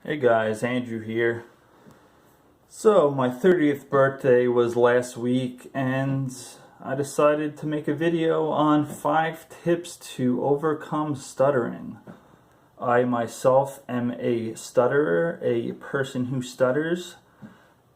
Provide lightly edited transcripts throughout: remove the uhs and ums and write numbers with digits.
Hey guys, Andrew here. So, my 30th birthday was last week, and I decided to make a video on 5 tips to overcome stuttering. I myself am a stutterer, a person who stutters.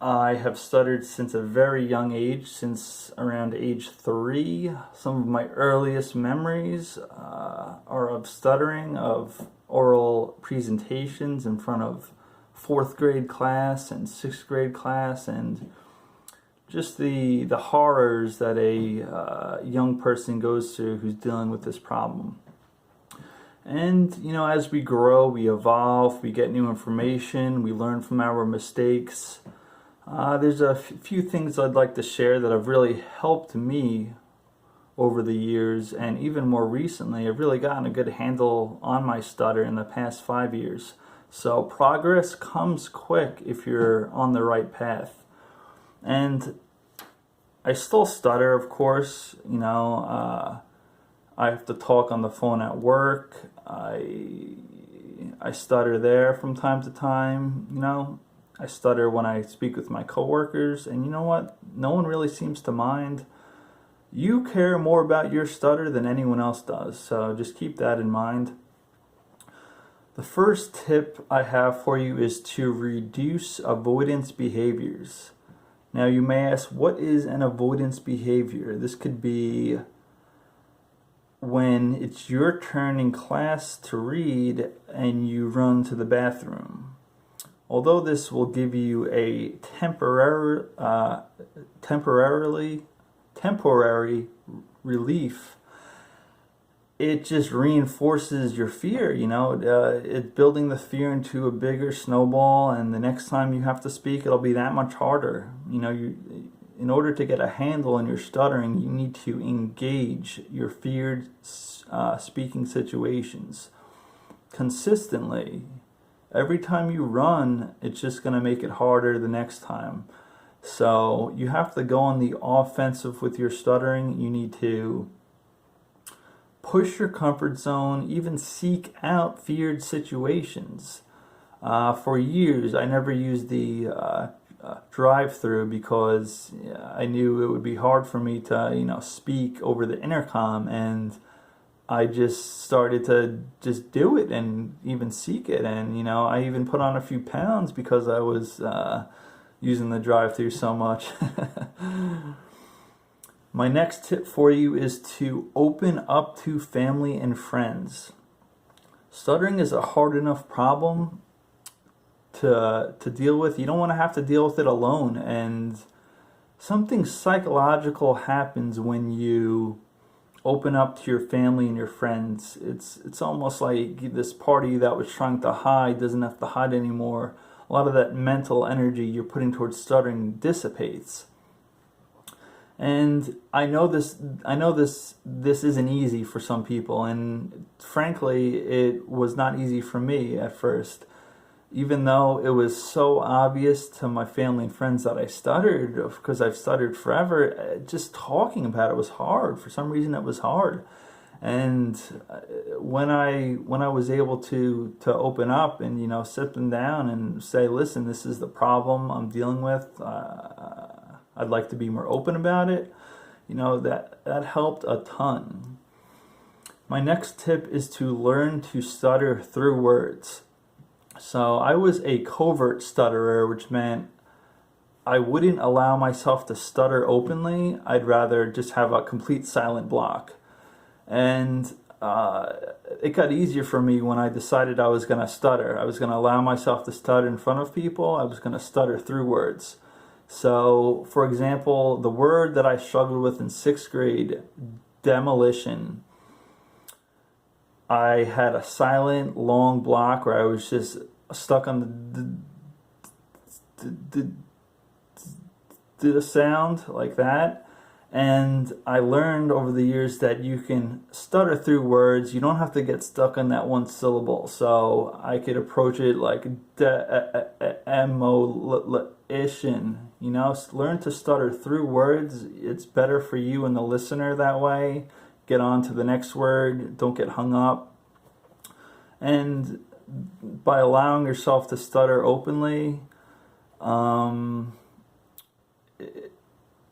I have stuttered since a very young age, since around age 3. Some of my earliest memories are of stuttering, of oral presentations in front of 4th grade class and 6th grade class, and just the horrors that a young person goes through who's dealing with this problem. And, as we grow, we evolve, we get new information, we learn from our mistakes. There's a few things I'd like to share that have really helped me over the years, and even more recently, I've really gotten a good handle on my stutter in the past 5 years. So progress comes quick if you're on the right path. And I still stutter, of course. I have to talk on the phone at work. I stutter there from time to time. I stutter when I speak with my coworkers, and you know what? No one really seems to mind. You care more about your stutter than anyone else does, so just keep that in mind. The first tip I have for you is to reduce avoidance behaviors. Now you may ask, what is an avoidance behavior? This could be when it's your turn in class to read and you run to the bathroom. Although this will give you a temporary relief, it just reinforces your fear. It's building the fear into a bigger snowball, and the next time you have to speak, it'll be that much harder. In order to get a handle on your stuttering, you need to engage your feared speaking situations consistently. Every time you run, it's just going to make it harder the next time. So you have to go on the offensive with your stuttering. You need to push your comfort zone, even seek out feared situations. For years, I never used the drive-through because I knew it would be hard for me to, speak over the intercom, and I just started to just do it and even seek it. And, I even put on a few pounds because I was using the drive-through so much. My next tip for you is to open up to family and friends. Stuttering is a hard enough problem to deal with. You don't want to have to deal with it alone. And something psychological happens when you open up to your family and your friends. It's almost like this party that was trying to hide doesn't have to hide anymore. A lot of that mental energy you're putting towards stuttering dissipates. And I know this isn't easy for some people, and frankly, it was not easy for me at first. Even though it was so obvious to my family and friends that I stuttered, because I've stuttered forever, just talking about it was hard. For some reason, it was hard. And when I was able to open up and sit them down and say, listen, this is the problem I'm dealing with. I'd like to be more open about it. That helped a ton. My next tip is to learn to stutter through words. So I was a covert stutterer, which meant I wouldn't allow myself to stutter openly. I'd rather just have a complete silent block. And it got easier for me when I decided I was going to stutter. I was going to allow myself to stutter in front of people. I was going to stutter through words. So, for example, the word that I struggled with in 6th grade, demolition, I had a silent, long block where I was just stuck on the sound like that. And I learned over the years that you can stutter through words. You don't have to get stuck on that one syllable. So I could approach it like demolition. Learn to stutter through words. It's better for you and the listener that way. Get on to the next word. Don't get hung up. And by allowing yourself to stutter openly,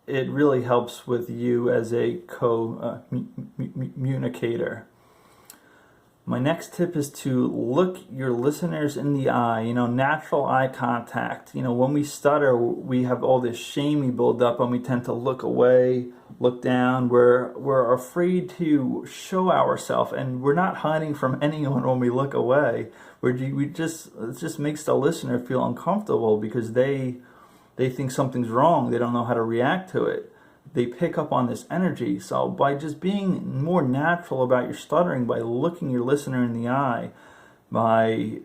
it really helps with you as a communicator. My next tip is to look your listeners in the eye, natural eye contact. When we stutter, we have all this shame we build up and we tend to look away, look down. We're afraid to show ourselves, and we're not hiding from anyone when we look away. It just makes the listener feel uncomfortable because they think something's wrong. They don't know how to react to it. They pick up on this energy. So by just being more natural about your stuttering, by looking your listener in the eye, by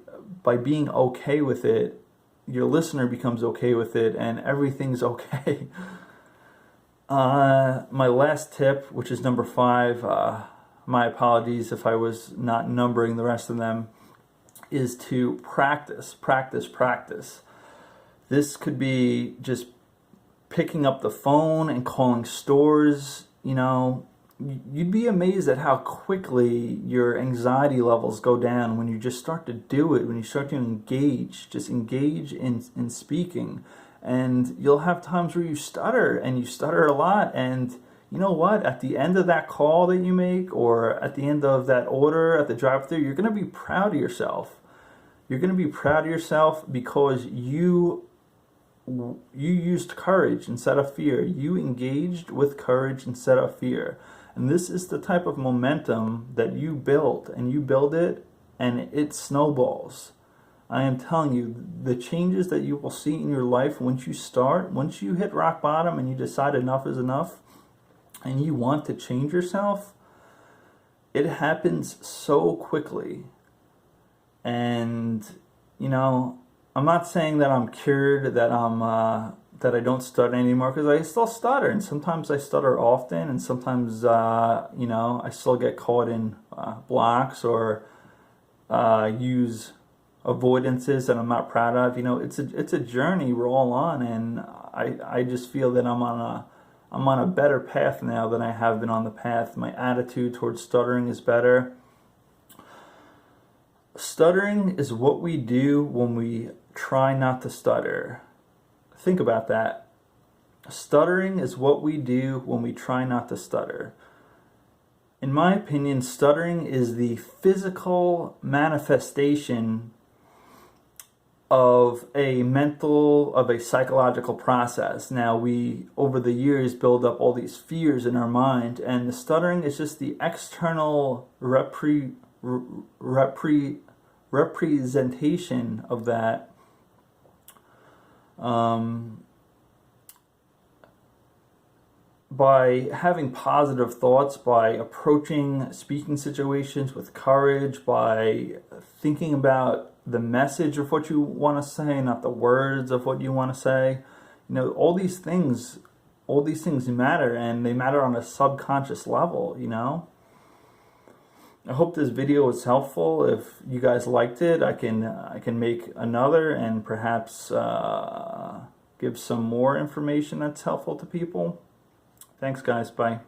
being okay with it, your listener becomes okay with it, and everything's okay. My last tip, which is number 5, my apologies if I was not numbering the rest of them, is to practice. This could be just picking up the phone and calling stores. You'd be amazed at how quickly your anxiety levels go down when you just start to do it, when you start to engage in speaking. And you'll have times where you stutter, and you stutter a lot, and you know what? At the end of that call that you make, or at the end of that order at the drive-thru, you're going to be proud of yourself. You're going to be proud of yourself because you used courage instead of fear. You engaged with courage instead of fear. And this is the type of momentum that you build, and you build it, and it snowballs. I am telling you, the changes that you will see in your life once you hit rock bottom and you decide enough is enough, and you want to change yourself, it happens so quickly. And, I'm not saying that I'm cured, that I don't stutter anymore, because I still stutter, and sometimes I stutter often, and sometimes I still get caught in blocks or use avoidances that I'm not proud of. It's a journey we're all on, and I just feel that I'm on a better path now than I have been on the path. My attitude towards stuttering is better. Stuttering is what we do when we try not to stutter. Think about that. Stuttering is what we do when we try not to stutter. In my opinion, stuttering is the physical manifestation of a psychological process. Now, we, over the years, build up all these fears in our mind, and the stuttering is just the external representation of that. By having positive thoughts, by approaching speaking situations with courage, by thinking about the message of what you want to say, not the words of what you want to say. All these things matter, and they matter on a subconscious level. I hope this video was helpful. If you guys liked it, I can make another and perhaps give some more information that's helpful to people. Thanks, guys. Bye.